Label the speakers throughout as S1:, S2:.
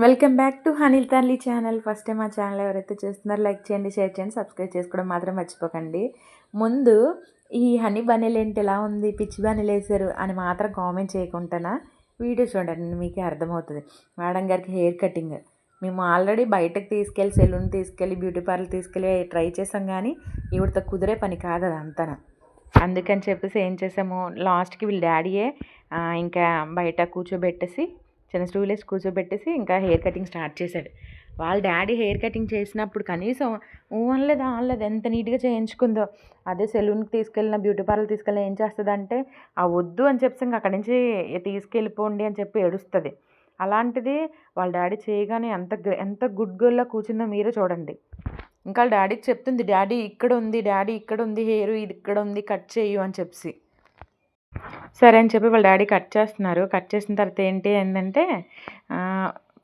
S1: Welcome back to Anil తల్లి channel. First time మా channel ఎవరైతే చూస్తున్నారో లైక్ చేయండి, షేర్ చేయండి, సబ్స్క్రైబ్ చేసుకోవడం మాత్రం మర్చిపోకండి. ముందు ఈ హనీ బన్నీలు ఏంటి ఎలా ఉంది, పిచ్చి బన్నీలు వేసారు అని మాత్రం కామెంట్ చేయకుండానా వీడియో చూడండి, మీకే అర్థమవుతుంది. మేడం గారికి హెయిర్ కటింగ్ మేము ఆల్రెడీ బయటకు తీసుకెళ్ళి సెలూన్ తీసుకెళ్ళి బ్యూటీ పార్లర్ తీసుకెళ్ళి ట్రై చేసాం, కానీ ఈవిడతో కుదిరే పని కాదు అదంతా. అందుకని చెప్పేసి ఏం చేసాము, లాస్ట్కి వీళ్ళ డాడీయే ఇంకా బయట కూర్చోబెట్టేసి చిన్న స్టూల్ వేసి కూర్చోబెట్టేసి ఇంకా హెయిర్ కటింగ్ స్టార్ట్ చేశాడు. వాళ్ళ డాడీ హెయిర్ కటింగ్ చేసినప్పుడు కనీసం అనలేదు ఎంత నీట్గా చేయించుకుందో. అదే సెలూన్కి తీసుకెళ్ళిన బ్యూటీ పార్లర్ తీసుకెళ్ళిన ఏం చేస్తుందంటే ఆ వద్దు అని చెప్పి ఇంకా అక్కడి నుంచి తీసుకెళ్ళిపోండి అని చెప్పి ఏడుస్తుంది. అలాంటిది వాళ్ళ డాడీ చేయగానే ఎంత గుడ్ గర్ల్లా కూర్చుందో మీరే చూడండి. ఇంకా వాళ్ళ డాడీకి చెప్తుంది, డాడీ ఇక్కడ ఉంది హెయిర్, ఇది ఇక్కడ ఉంది, కట్ చేయు అని చెప్పి. సరే అని చెప్పి వాళ్ళ డాడీ కట్ చేస్తున్నారు. కట్ చేసిన తర్వాత ఏంటంటే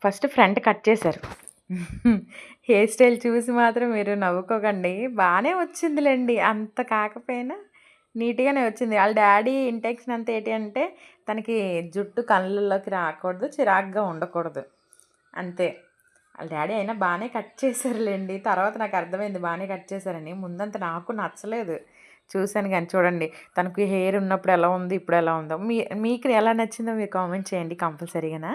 S1: ఫస్ట్ ఫ్రంట్ కట్ చేశారు. హెయిర్ స్టైల్ చూసి మాత్రం మీరు నవ్వుకోకండి, బాగానే వచ్చిందిలేండి, అంత కాకపోయినా నీట్గానే వచ్చింది. వాళ్ళ డాడీ ఇంటెన్షన్ అంతా ఏంటి అంటే తనకి జుట్టు కళ్ళల్లోకి రాకూడదు, చిరాగ్గా ఉండకూడదు, అంతే. వాళ్ళ డాడీ అయినా బాగానే కట్ చేశారులేండి. తర్వాత నాకు అర్థమైంది బాగానే కట్ చేశారని. ముందంతా నాకు నచ్చలేదు, చూశాను కానీ. చూడండి తనకి హెయిర్ ఉన్నప్పుడు ఎలా ఉంది, ఇప్పుడు ఎలా ఉందో మీకు ఎలా నచ్చిందో మీరు కామెంట్ చేయండి కంపల్సరీగా.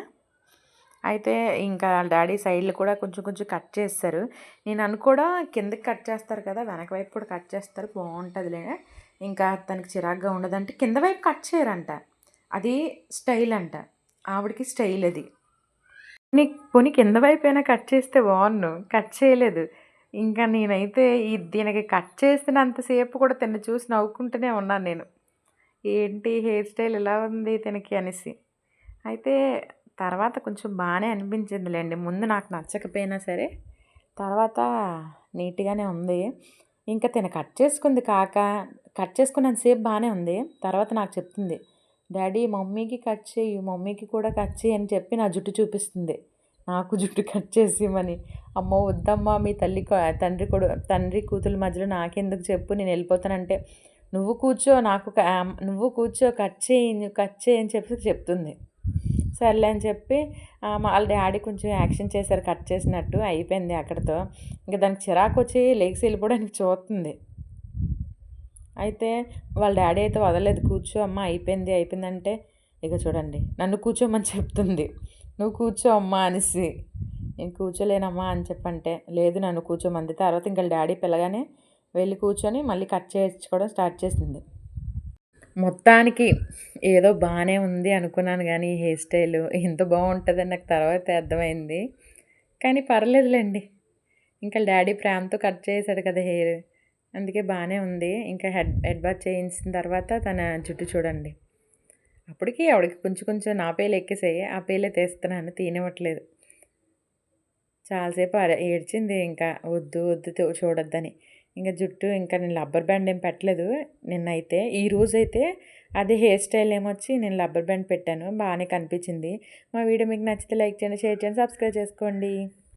S1: అయితే ఇంకా డాడీ సైడ్లు కూడా కొంచెం కొంచెం కట్ చేస్తారు. నేను అనుకోడా కిందకి కట్ చేస్తారు కదా, వెనక వైపు కూడా కట్ చేస్తారు, బాగుంటుందిలే, ఇంకా తనకి చిరాగ్గా ఉండదంటే కింద వైపు కట్ చేయరంట, అది స్టైల్ అంట, ఆవిడకి స్టైల్ అది. పోనీ కింద వైపు అయినా కట్ చేస్తే బాగున్ను, కట్ చేయలేదు. ఇంకా నేనైతే దీనికి కట్ చేసినంతసేపు కూడా తిని చూసి నవ్వుకుంటూనే ఉన్నాను నేను, ఏంటి హెయిర్ స్టైల్ ఎలా ఉంది తినకి అనేసి. అయితే తర్వాత కొంచెం బాగానే అనిపించిందిలేండి, ముందు నాకు నచ్చకపోయినా సరే తర్వాత నీట్గానే ఉంది. ఇంకా తిన కట్ చేసుకుంది కట్ చేసుకున్నంతసేపు బాగానే ఉంది. తర్వాత నాకు చెప్తుంది, డాడీ మమ్మీకి కట్ చేయి, మమ్మీకి కూడా కట్ చేయి అని చెప్పి నా జుట్టు చూపిస్తుంది, నాకు జుట్టు కట్ చేసిమని. అమ్మో వద్దమ్మా, మీ తండ్రి కూతుల మధ్యలో నాకెందుకు చెప్పు, నేను వెళ్ళిపోతానంటే నువ్వు కూర్చో కట్ చేయి అని చెప్పి చెప్తుంది. సర్లే అని చెప్పి వాళ్ళ డాడీ కొంచెం యాక్షన్ చేశారు, కట్ చేసినట్టు అయిపోయింది అక్కడితో. ఇంకా దానికి చిరాకు వచ్చి లేచి వెళ్ళిపోవడానికి చూస్తుంది. అయితే వాళ్ళ డాడీ అయితే వదలలేదు, కూర్చో అమ్మ అయిపోయిందంటే ఇక చూడండి నన్ను కూర్చోమని చెప్తుంది, నువ్వు కూర్చో అమ్మా అనేసి. నేను కూర్చోలేనమ్మా అని చెప్పంటే లేదు నన్ను కూర్చోమంది. తర్వాత ఇంకా డాడీ పిల్లగానే వెళ్ళి కూర్చొని మళ్ళీ కట్ చేయించుకోవడం స్టార్ట్ చేసింది. మొత్తానికి ఏదో బాగానే ఉంది అనుకున్నాను, కానీ హెయిర్ స్టైలు ఎంత బాగుంటుందని నాకు తర్వాత అర్థమైంది. కానీ పర్లేదులేండి, ఇంకా డాడీ ప్రేమతో కట్ చేశాడు కదా హెయిర్, అందుకే బాగానే ఉంది. ఇంకా హెడ్ బాత్ చేయించిన తర్వాత తన జుట్టు చూడండి, అప్పటికి ఆవిడకి కొంచెం నా పేలు ఎక్కేసాయి, ఆ పేలే తీస్తున్నాను, తినవట్లేదు. చాలాసేపు ఏడ్చింది, ఇంకా వద్దు చూడొద్దని. ఇంకా జుట్టు ఇంకా నేను రబ్బర్ బ్యాండ్ ఏం పెట్టలేదు నిన్నైతే. ఈరోజైతే అదే హెయిర్ స్టైల్ ఏమొచ్చి నేను రబ్బర్ బ్యాండ్ పెట్టాను, బాగానే కనిపించింది. మా వీడియో మీకు నచ్చితే లైక్ చేయండి, షేర్ చేయండి, సబ్స్క్రైబ్ చేసుకోండి.